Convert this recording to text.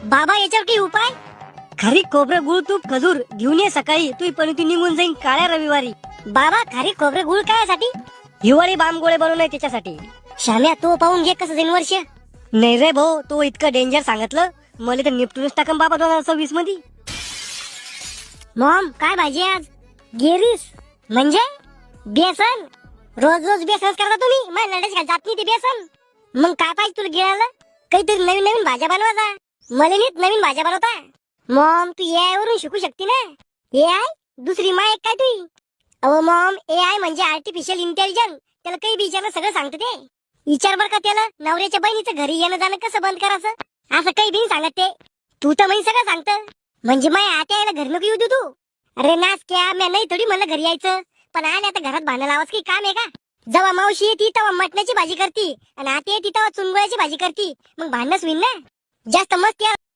बाबा याच्यावर काही उपाय? खारी खोबरं गुळ तूप खजूर घेऊन ये सकाळी, तू पण ती निघून जाईन काळ्या रविवारी. बाबा खारी खोबरं गुळ कायसाठी? हिवाळी बाम गोळे बनवलंय त्याच्यासाठी. श्याम्या तो पाहून घे कसं जाईन वर्ष. नाही रे भाऊ, तो इतकं डेंजर सांगितलं मला तर निपटूनच टाकन बाबा 2026 मध्ये. मॉम काय भाजी आज? गेरीस म्हणजे बेसन? रोज रोज बेसनच करता तुम्ही? मला नडच घाल जात नाही ते बेसन. मग काय पाहिजे तुला गिळायला? काहीतरी नवीन नवीन भाज्या बनवायचा. मला नीट नवीन भाज्या बनवता. मॉम तू एआय वरून शिकू शकते ना. एआय दुसरी माय काय तुझी? अहो मॉम एआय म्हणजे आर्टिफिशियल इंटेलिजन्स. त्याला काही विचारणं सगळं सांगते ते. विचार बर का त्याला नवऱ्याच्या बहिणीचं घरी येणं जाणं कसं बंद करायचं, असं काही बी सांगत ते. तू तर मी सगळं सांगत. म्हणजे माय आता यायला घरी नको येऊ दे तू. अरे नाच क्या मी नाही थोडी म्हणलं घरी यायचं, पण आले आता घरात भांडण लावाच की काम आहे का? जेव्हा मावशी येते तेव्हा मटणाची भाजी करती आणि आता येते तेव्हा चुनगुळ्याची भाजी करती. मग भांडणच होईल ना. जास्त मस्त